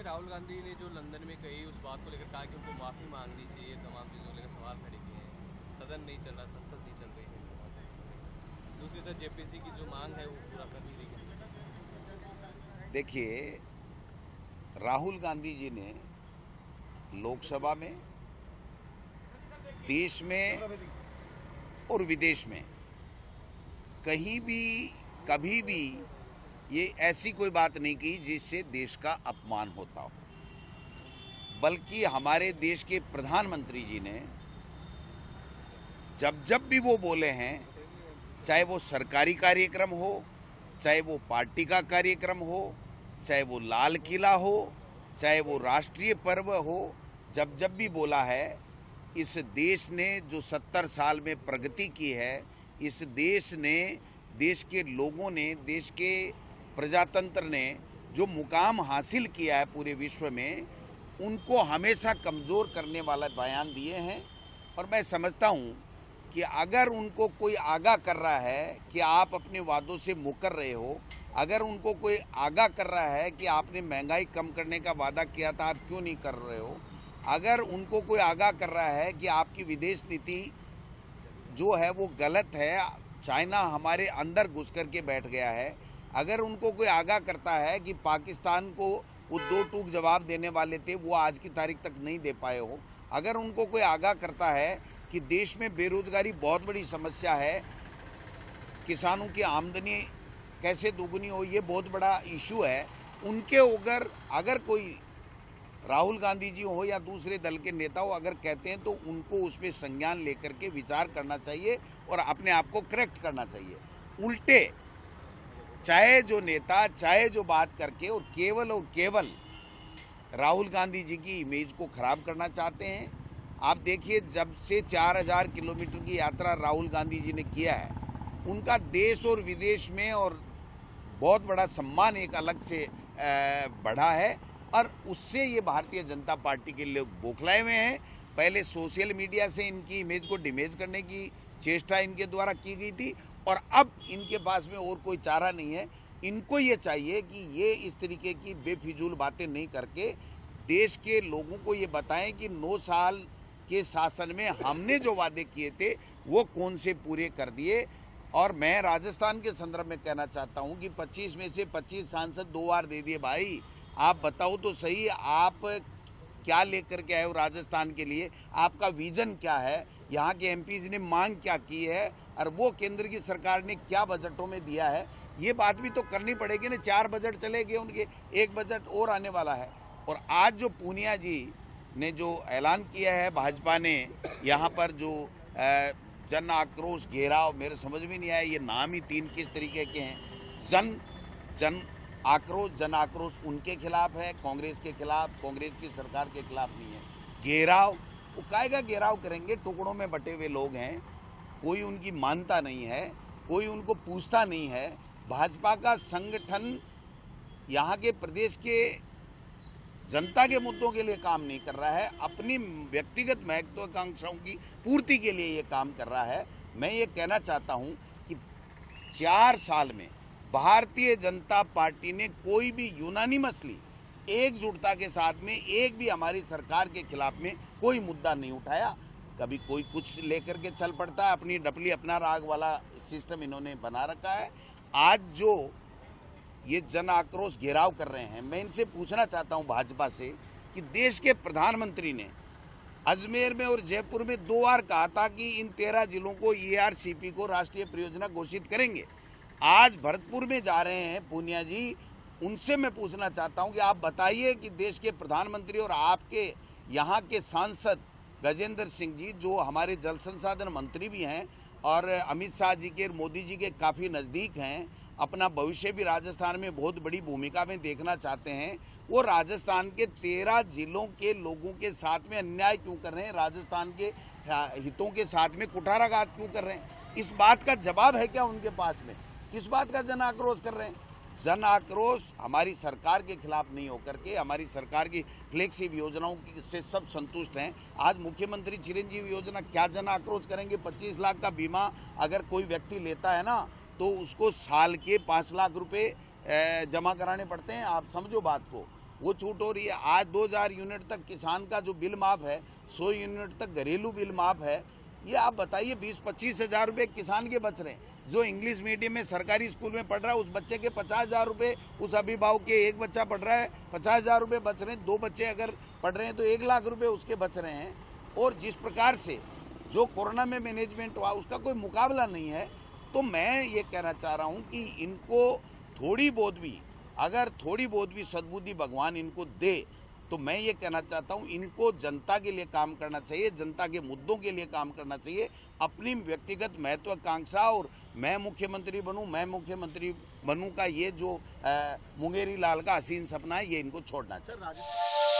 राहुल गांधी ने जो लंदन में कही उस बात को लेकर कहा कि उनको माफ़ी मांगनी चाहिए, तमाम चीज़ों को लेकर सवाल खड़े किए हैं। सदन नहीं चल रहा, संसद नहीं चल रही है। दूसरी तरफ जेपीसी की जो मांग है वो पूरा कर नहीं रही है। देखिए, राहुल गांधी जी ने लोकसभा में, देश में और विदेश में कहीं भी कभी भी ये ऐसी कोई बात नहीं की जिससे देश का अपमान होता हो। बल्कि हमारे देश के प्रधानमंत्री जी ने जब जब भी वो बोले हैं, चाहे वो सरकारी कार्यक्रम हो, चाहे वो पार्टी का कार्यक्रम हो, चाहे वो लाल किला हो, चाहे वो राष्ट्रीय पर्व हो, जब जब भी बोला है, इस देश ने जो 70 साल में प्रगति की है, इस देश ने, देश के लोगों ने, देश के प्रजातंत्र ने जो मुकाम हासिल किया है पूरे विश्व में, उनको हमेशा कमज़ोर करने वाला बयान दिए हैं। और मैं समझता हूँ कि अगर उनको कोई आगाह कर रहा है कि आप अपने वादों से मुकर रहे हो, अगर उनको कोई आगाह कर रहा है कि आपने महंगाई कम करने का वादा किया था, आप क्यों नहीं कर रहे हो, अगर उनको कोई आगाह कर रहा है कि आपकी विदेश नीति जो है वो गलत है, चाइना हमारे अंदर घुस करके बैठ गया है, अगर उनको कोई आगाह करता है कि पाकिस्तान को वो 2 टूक जवाब देने वाले थे, वो आज की तारीख तक नहीं दे पाए हो, अगर उनको कोई आगाह करता है कि देश में बेरोजगारी बहुत बड़ी समस्या है, किसानों की आमदनी कैसे दोगुनी हो, ये बहुत बड़ा इशू है, उनके अगर कोई राहुल गांधी जी हो या दूसरे दल के नेता हो अगर कहते हैं, तो उनको उसमें संज्ञान लेकर के विचार करना चाहिए और अपने आप को करेक्ट करना चाहिए। उल्टे चाहे जो नेता, चाहे जो बात करके और केवल राहुल गांधी जी की इमेज को खराब करना चाहते हैं। आप देखिए, जब से 4000 किलोमीटर की यात्रा राहुल गांधी जी ने किया है, उनका देश और विदेश में और बहुत बड़ा सम्मान एक अलग से बढ़ा है, और उससे ये भारतीय जनता पार्टी के लोग बौखलाए हुए हैं। पहले सोशल मीडिया से इनकी इमेज को डिमेज करने की चेष्टा इनके द्वारा की गई थी, और अब इनके पास में और कोई चारा नहीं है। इनको ये चाहिए कि ये इस तरीके की बेफिजूल बातें नहीं करके देश के लोगों को ये बताएं कि 9 साल के शासन में हमने जो वादे किए थे वो कौन से पूरे कर दिए। और मैं राजस्थान के संदर्भ में कहना चाहता हूं कि 25 में से 25 सांसद 2 बार दे दिए। भाई आप बताओ तो सही, आप क्या लेकर के आए हो राजस्थान के लिए, आपका विजन क्या है, यहाँ के एमपीज ने मांग क्या की है, और वो केंद्र की सरकार ने क्या बजटों में दिया है, ये बात भी तो करनी पड़ेगी ना। 4 बजट चले गए उनके, 1 बजट और आने वाला है। और आज जो पूनिया जी ने जो ऐलान किया है भाजपा ने, यहाँ पर जो जन आक्रोश घेराव, मेरे समझ में नहीं आया ये नाम ही 3 किस तरीके के हैं। जन आक्रोश उनके खिलाफ है, कांग्रेस के खिलाफ, कांग्रेस की सरकार के खिलाफ नहीं है। घेराव, वो कायगा घेराव करेंगे, टुकड़ों में बटे हुए लोग हैं, कोई उनकी मानता नहीं है, कोई उनको पूछता नहीं है। भाजपा का संगठन यहाँ के प्रदेश के जनता के मुद्दों के लिए काम नहीं कर रहा है, अपनी व्यक्तिगत महत्वाकांक्षाओं की पूर्ति के लिए ये काम कर रहा है। मैं ये कहना चाहता हूँ कि 4 साल में भारतीय जनता पार्टी ने कोई भी यूनानिमसली एकजुटता के साथ में एक भी हमारी सरकार के खिलाफ में कोई मुद्दा नहीं उठाया। कभी कोई कुछ लेकर के चल पड़ता है, अपनी डपली अपना राग वाला सिस्टम इन्होंने बना रखा है। आज जो ये जन आक्रोश घेराव कर रहे हैं, मैं इनसे पूछना चाहता हूं भाजपा से कि देश के प्रधानमंत्री ने अजमेर में और जयपुर में 2 बार कहा था कि इन 13 जिलों को ERCP को राष्ट्रीय परियोजना घोषित करेंगे। आज भरतपुर में जा रहे हैं पूनिया जी, उनसे मैं पूछना चाहता हूं कि आप बताइए कि देश के प्रधानमंत्री और आपके यहाँ के सांसद गजेंद्र सिंह जी, जो हमारे जल संसाधन मंत्री भी हैं और अमित शाह जी के, मोदी जी के काफ़ी नज़दीक हैं, अपना भविष्य भी राजस्थान में बहुत बड़ी भूमिका में देखना चाहते हैं, वो राजस्थान के 13 जिलों के लोगों के साथ में अन्याय क्यों कर रहे हैं, राजस्थान के हितों के साथ में कुठाराघात क्यों कर रहे हैं? इस बात का जवाब है क्या उनके पास में? किस बात का जन आक्रोश कर रहे हैं? जन आक्रोश हमारी सरकार के खिलाफ नहीं होकर के हमारी सरकार की फ्लैगशिप योजनाओं से सब संतुष्ट हैं। आज मुख्यमंत्री चिरंजीवी योजना क्या जन आक्रोश करेंगे? 25 लाख का बीमा अगर कोई व्यक्ति लेता है ना, तो उसको साल के 5 लाख रुपए जमा कराने पड़ते हैं। आप समझो बात को। वो छूट हो रही है। आज 2000 यूनिट तक किसान का जो बिल माफ है, 100 यूनिट तक घरेलू बिल माफ है। ये आप बताइए 20-25 हजार रुपये किसान के बच रहे हैं। जो इंग्लिश मीडियम में सरकारी स्कूल में पढ़ रहा है उस बच्चे के 50,000 रुपये, उस अभिभावक के एक बच्चा पढ़ रहा है 50,000 रुपये बच रहे हैं, 2 बच्चे अगर पढ़ रहे हैं तो 1 लाख रुपये उसके बच रहे हैं। और जिस प्रकार से जो कोरोना में मैनेजमेंट हुआ उसका कोई मुकाबला नहीं है। तो मैं ये कहना चाह रहा हूँ कि इनको थोड़ी बहुत भी सद्बुद्धि भगवान इनको दे, तो मैं ये कहना चाहता हूँ इनको जनता के लिए काम करना चाहिए, जनता के मुद्दों के लिए काम करना चाहिए। अपनी व्यक्तिगत महत्वाकांक्षा और मैं मुख्यमंत्री बनूं का ये जो मुंगेरी लाल का हसीन सपना है, ये इनको छोड़ना चाहिए।